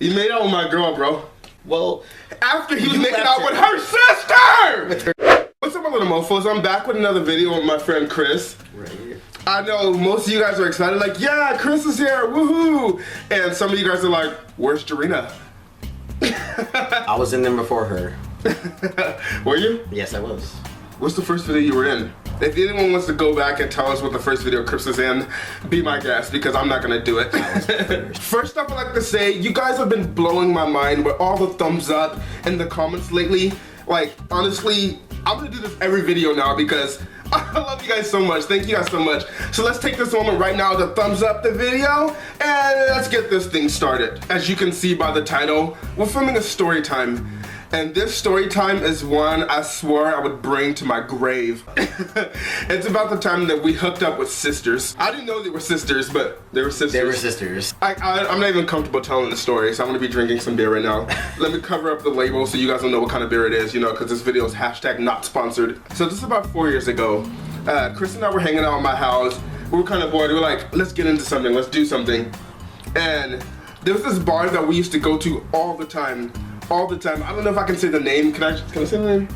He made out with my girl, bro. Well, after he was making out with her sister! What's up, my little mofos? I'm back with another video with my friend Chris. Right here. I know most of you guys are excited, like, yeah, Chris is here, woohoo! And some of you guys are like, where's Jarena? I was in them before her. Were you? Yes, I was. What's the first video you were in? If anyone wants to go back and tell us what the first video Chris was in, be my guest, because I'm not gonna do it. First off, I'd like to say, you guys have been blowing my mind with all the thumbs up in the comments lately. Like, honestly, I'm gonna do this every video now because I love you guys so much. Thank you guys so much. So let's take this moment right now to thumbs up the video and let's get this thing started. As you can see by the title, we're filming a story time. And this story time is one I swore I would bring to my grave. It's about the time that we hooked up with sisters. I didn't know they were sisters, but they were sisters. They were sisters. I'm not even comfortable telling the story, so I'm gonna be drinking some beer right now. Let me cover up the label so you guys don't know what kind of beer it is, you know, because this video is hashtag not sponsored. So this is about 4 years ago. Chris and I were hanging out at my house. We were kind of bored. We were like, let's get into something, let's do something. And there was this bar that we used to go to all the time. All the time. I don't know if I can say the name. Can I say the name?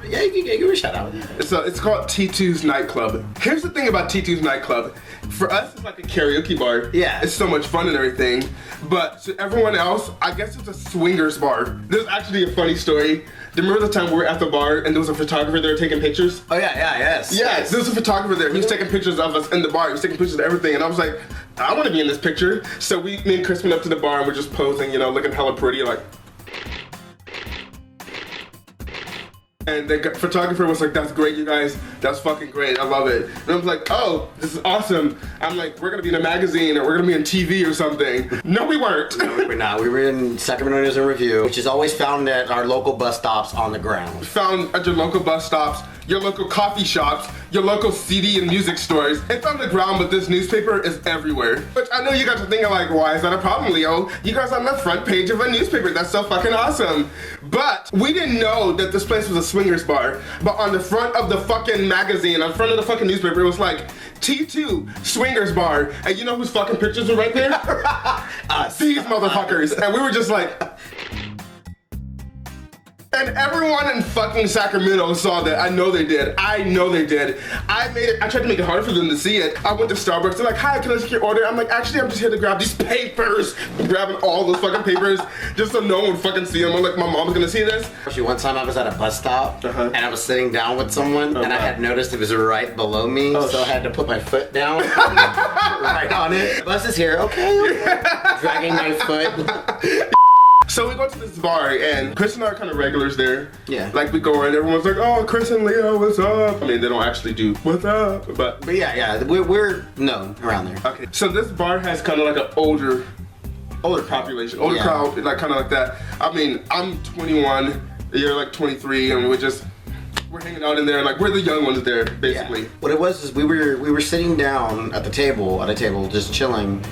Yeah, you can give a shout out. It's called T2's Nightclub. Here's the thing about T2's Nightclub. For us, it's like a karaoke bar. Yeah. It's so much fun and everything. But to everyone else, I guess it's a swingers bar. There's actually a funny story. Do you remember the time we were at the bar and there was a photographer there taking pictures? Oh yeah, yes. Yes, there was a photographer there. He was taking pictures of us in the bar. He was taking pictures of everything. And I was like, I want to be in this picture. So me and Chris went up to the bar and we're just posing, you know, looking hella pretty, like. And the photographer was like, that's great, you guys. That's fucking great. I love it. And I was like, oh, this is awesome. I'm like, we're gonna be in a magazine or we're gonna be on TV or something. No, we weren't. No, we were not. We were in Sacramento News and Review, which is always found at our local bus stops on the ground. Found at your local bus stops, your local coffee shops, your local CD and music stores. It's on the ground, but this newspaper is everywhere. Which I know you guys are thinking like, why is that a problem, Leo? You guys are on the front page of a newspaper. That's so fucking awesome. But we didn't know that this place was a swingers bar. But on the front of the fucking magazine, on the front of the fucking newspaper, it was like, T2 swingers bar. And you know whose fucking pictures were right there? Us. These motherfuckers. And we were just like, and everyone in fucking Sacramento saw that. I know they did. I know they did. I tried to make it harder for them to see it. I went to Starbucks. They're like, hi, can I take your order? I'm like, actually, I'm just here to grab these papers. I'm grabbing all those fucking papers just so no one would fucking see them. I'm like, my mom's gonna see this. Actually, one time I was at a bus stop and I was sitting down with someone and I had noticed it was right below me, so I had to put my foot down right on it. The bus is here, okay. Dragging my foot. So we go to this bar and Chris and I are kind of regulars there. Yeah. Like we go in, everyone's like, oh, Chris and Leo, what's up? I mean, they don't actually do what's up, but yeah, we're known around there. Okay, so this bar has kind of like an older population, older crowd, like kind of like that. I mean, I'm 21, you're like 23, and we're hanging out in there, like we're the young ones there, basically. Yeah. What it was is we were sitting down at a table, just chilling.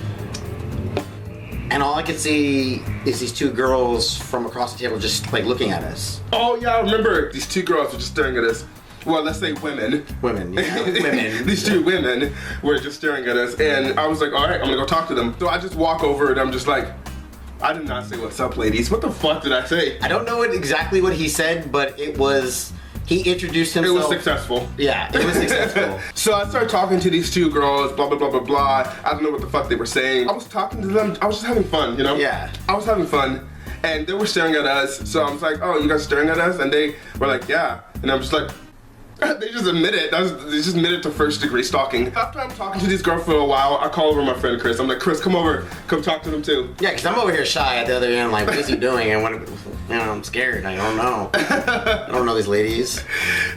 And all I could see is these two girls from across the table just like looking at us. Oh yeah, I remember. These two girls were just staring at us. Well, let's say women. Women, yeah, women. These two women were just staring at us, and I was like, all right, I'm gonna go talk to them. So I just walk over and I'm just like, I did not say what's up, ladies. What the fuck did I say? I don't know exactly what he said, but it was, he introduced himself. It was successful. Yeah, it was successful. So I started talking to these two girls, blah, blah, blah, blah, blah. I don't know what the fuck they were saying. I was talking to them. I was just having fun, you know? Yeah. I was having fun. And they were staring at us. So I was like, oh, you guys staring at us? And they were like, yeah. And I'm just like, they just admitted. They just admitted to first-degree stalking. After I'm talking to these girls for a while, I call over my friend Chris. I'm like, Chris, come over. Come talk to them too. Yeah, because I'm over here shy at the other end. Like, what is he doing? And I'm scared. I don't know. I don't know these ladies.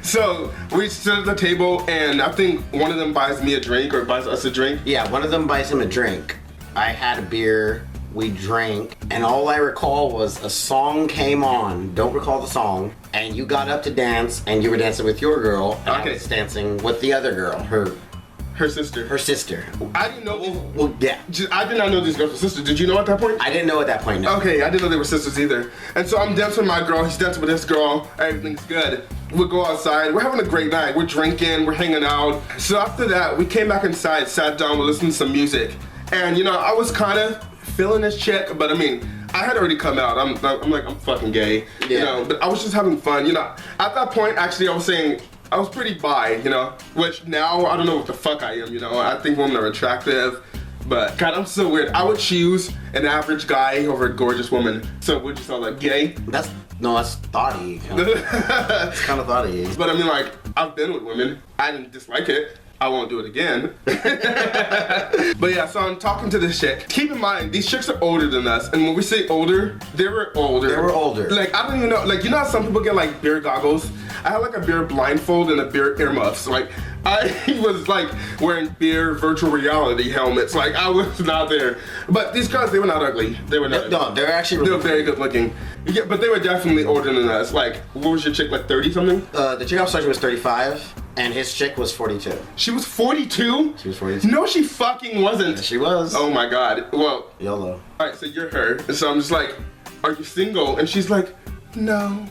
So we sit at the table, and I think one of them buys me a drink or buys us a drink. Yeah, one of them buys him a drink. I had a beer. We drank, and all I recall was a song came on, don't recall the song, and you got up to dance, and you were dancing with your girl, and I was dancing with the other girl, her sister. Her sister. I didn't know. Well, yeah. I did not know these girls were sisters. Did you know at that point? I didn't know at that point, no. Okay, I didn't know they were sisters either. And so I'm dancing with my girl, he's dancing with his girl, everything's good. We go outside, we're having a great night, we're drinking, we're hanging out. So after that, we came back inside, sat down, we listened to some music. And you know, I was kind of feeling this chick, but I mean, I had already come out. I'm like, I'm fucking gay, you Yeah. know. But I was just having fun, you know. At that point, actually, I was saying I was pretty bi, you know. Which now I don't know what the fuck I am, you know. I think women are attractive, but God, I'm so weird. I would choose an average guy over a gorgeous woman. So would you call that gay? That's thoughty. It's kind of thoughty. But I mean, like, I've been with women. I didn't dislike it. I won't do it again. But yeah, so I'm talking to this chick. Keep in mind, these chicks are older than us. And when we say older, they were older. They were older. Like, I don't even know. Like, you know how some people get, like, beer goggles? I had, like, a beer blindfold and a beer earmuffs. Like, I was, like, wearing beer virtual reality helmets. Like, I was not there. But these girls, they were not ugly. They were not. No, they're actually They were very good looking. Yeah, but they were definitely older than us. Like, what was your chick, like 30 something? The chick I was talking was 35, and his chick was 42. She was 42? She was 42. No, she fucking wasn't. She was. Oh my God. Well, YOLO. alright, so you're her. And so I'm just like, are you single? And she's like, no.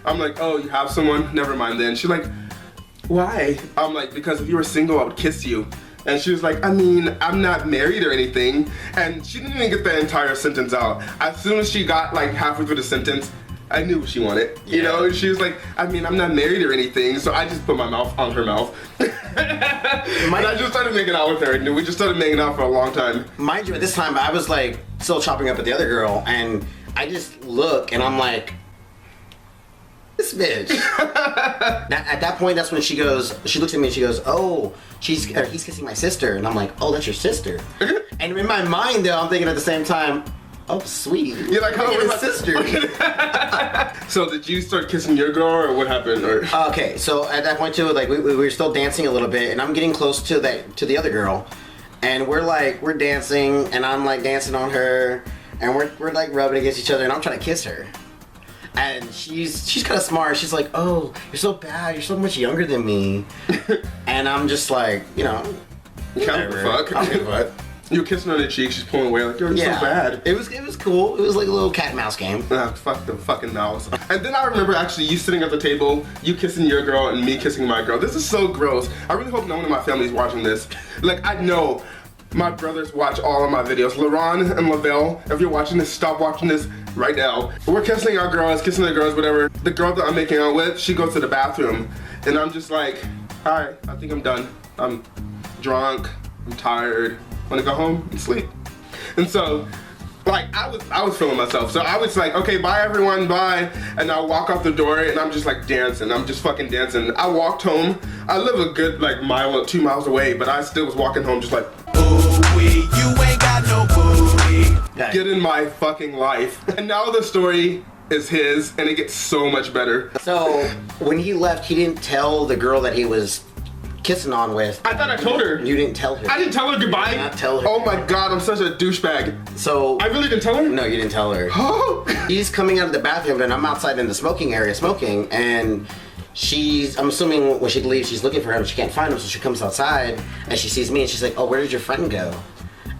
I'm like, oh, you have someone? Never mind then. She's like, why? I'm like, because if you were single, I would kiss you. And she was like, I mean, I'm not married or anything. And she didn't even get the entire sentence out. As soon as she got like halfway through the sentence, I knew what she wanted. You know, and she was like, I mean, I'm not married or anything. So I just put my mouth on her mouth. And I just started making out with her. And we just started making out for a long time. Mind you, at this time, I was like still chopping up at the other girl, and I just look and I'm like, this bitch. Now, at that point, that's when she goes, she looks at me and she goes, oh, he's kissing my sister. And I'm like, oh, that's your sister. And in my mind, though, I'm thinking at the same time, oh, sweet. You're like, oh, his my sister. So did you start kissing your girl or what happened? Or Okay, so at that point too, like we were still dancing a little bit, and I'm getting close to the other girl, and we're dancing, and I'm like dancing on her, and we're like rubbing against each other, and I'm trying to kiss her. And she's kind of smart. She's like, oh, you're so bad. You're so much younger than me. And I'm just like, you know, kind of fuck. I don't give a fuck. You're kissing her on the cheek. She's pulling away like, you're so bad. It was cool. It was like a little cat and mouse game. Fuck the fucking mouse. And then I remember actually you sitting at the table, you kissing your girl and me kissing my girl. This is so gross. I really hope no one in my family is watching this. Like, I know my brothers watch all of my videos. LaRon and Lavelle, if you're watching this, stop watching this right now. We're kissing our girls, kissing the girls, whatever. The girl that I'm making out with, she goes to the bathroom. And I'm just like, all right, I think I'm done. I'm drunk, I'm tired. Want to go home and sleep. And so, like, I was feeling myself. So I was like, okay, bye everyone, bye. And I walk out the door and I'm just like dancing. I'm just fucking dancing. I walked home. I live a good like mile or 2 miles away, but I still was walking home just like, ooh-wee, you ain't got no booty. Get in my fucking life. And now the story is his and it gets so much better. So when he left, he didn't tell the girl that he was kissing on with. I thought I told her. You didn't tell her. I didn't tell her goodbye. You did not tell her. Oh my God, I'm such a douchebag. So I really didn't tell her? No, you didn't tell her. He's coming out of the bathroom and I'm outside in the smoking area smoking, and I'm assuming when she leaves, she's looking for him. She can't find him, so she comes outside and she sees me and she's like, oh, where did your friend go?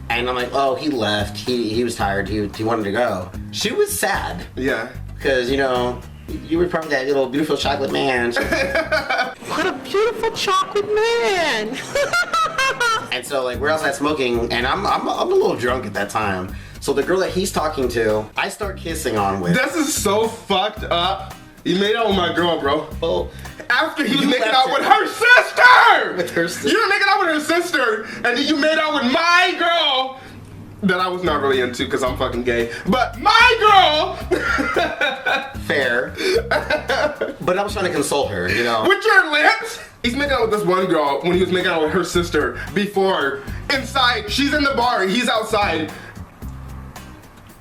And I'm like, oh, he left. He was tired. He wanted to go. She was sad. Yeah. Because, you know, you were probably that little beautiful chocolate man. What a beautiful chocolate man! And so, like, we're outside smoking, and I'm a little drunk at that time. So the girl that he's talking to, I start kissing on with. This is so fucked up. You made out with my girl, bro. Well, after he was you making left out her. with her sister! With her sister. You were making out with her sister, and then you made out with my girl that I was not really into because I'm fucking gay. But my girl! Fair. But I was trying to console her, you know. With your lips? He's making out with this one girl when he was making out with her sister before. Inside, she's in the bar, he's outside.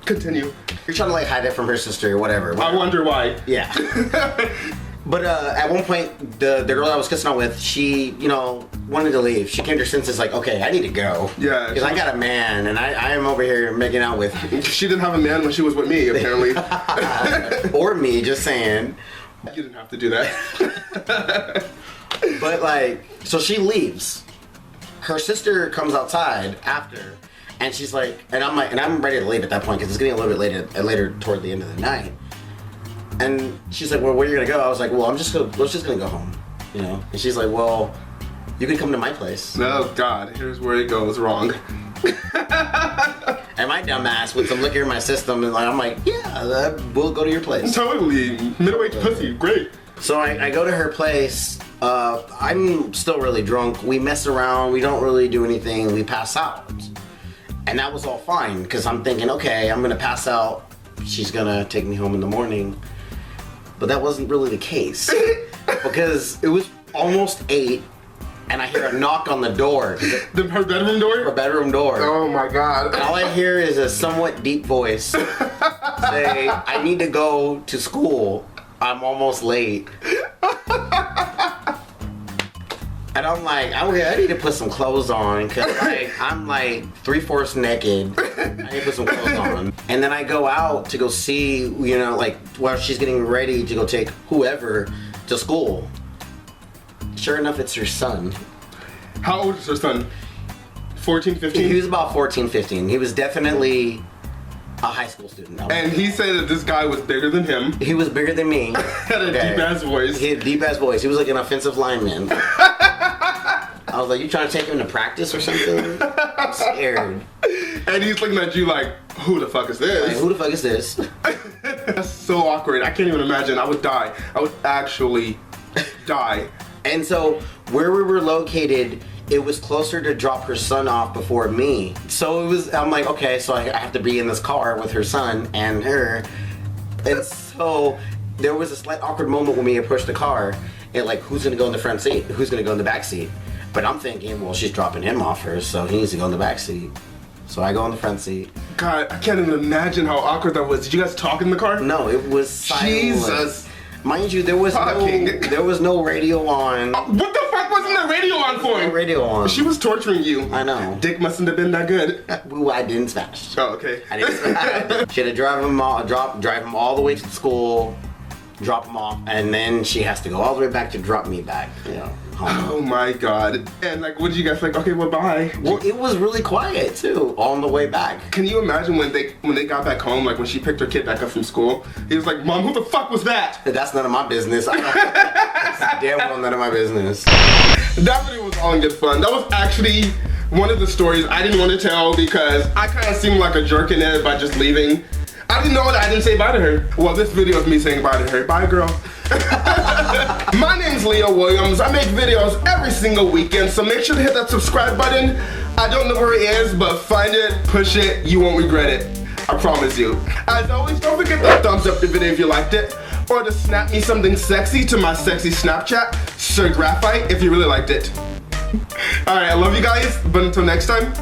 Continue. You're trying to like hide it from her sister or whatever. I wonder why. Yeah. But at one point, the girl I was kissing on with, she, you know, wanted to leave. She came to her senses like, okay, I need to go. Yeah. Because I got a man, and I am over here making out with... She didn't have a man when she was with me, apparently. Or me, just saying. You didn't have to do that. But like, so she leaves. Her sister comes outside after, and she's like, and I'm ready to leave at that point because it's getting a little bit later toward the end of the night. And she's like, well, where are you gonna go? I was like, well, we're just gonna go home, you know. And she's like, well, you can come to my place. Oh God, here's where it goes wrong. And my dumb ass with some liquor in my system, and like, I'm like, yeah, we'll go to your place. Totally. Middle-aged pussy. Great. So I go to her place. I'm still really drunk. We mess around. We don't really do anything. We pass out. And that was all fine because I'm thinking, okay, I'm going to pass out. She's going to take me home in the morning. But that wasn't really the case because it was almost 8 and I hear a knock on the door. Her bedroom door? Her bedroom door. Oh my God. And all I hear is a somewhat deep voice say, I need to go to school. I'm almost late. And I'm like, okay, I need to put some clothes on because I'm like 3/4 naked. I need to put some clothes on. And then I go out to go see, you know, like while she's getting ready to go take whoever to school. Sure enough, it's her son. How old is her son? 14, 15? He was about 14, 15. He was definitely a high school student. And he said that this guy was bigger than him. He was bigger than me. Had a deep-ass voice. He had a deep-ass voice. He was like an offensive lineman. I was like, you trying to take him to practice or something? I'm scared. And he's looking at you like, who the fuck is this? Like, who the fuck is this? That's so awkward. I can't even imagine. I would die. I would actually die. And so where we were located, it was closer to drop her son off before me. So it was, I'm like, okay, so I have to be in this car with her son and her. And so there was a slight awkward moment when we approached the car and like, who's gonna go in the front seat? Who's gonna go in the back seat? But I'm thinking, well, she's dropping him off first, so he needs to go in the back seat. So I go in the front seat. God, I can't even imagine how awkward that was. Did you guys talk in the car? No, it was silent. Jesus. Mind you, there was no radio on. What the fuck wasn't the radio on for? No radio on. She was torturing you. I know. Dick mustn't have been that good. Ooh, I didn't smash. Oh, okay. I didn't smash. She had to drive him all the way to the school, drop him off, and then she has to go all the way back to drop me back. You know. Home. Oh my God. And like, what did you guys like? Okay, well, bye. Well, it was really quiet too on the way back. Can you imagine when they got back home, like when she picked her kid back up from school, he was like, Mom, who the fuck was that? That's none of my business. That's damn well none of my business. That video was all in good fun. That was actually one of the stories I didn't want to tell because I kind of seemed like a jerk in it by just leaving. I didn't know that I didn't say bye to her. Well, this video is me saying bye to her. Bye, girl. My name's Leo Williams. I make videos every single weekend, so make sure to hit that subscribe button. I don't know where it is, but find it, push it, you won't regret it. I promise you. As always, don't forget to thumbs up the video if you liked it, or to snap me something sexy to my sexy Snapchat, Sir Graphite, if you really liked it. Alright, I love you guys, but until next time,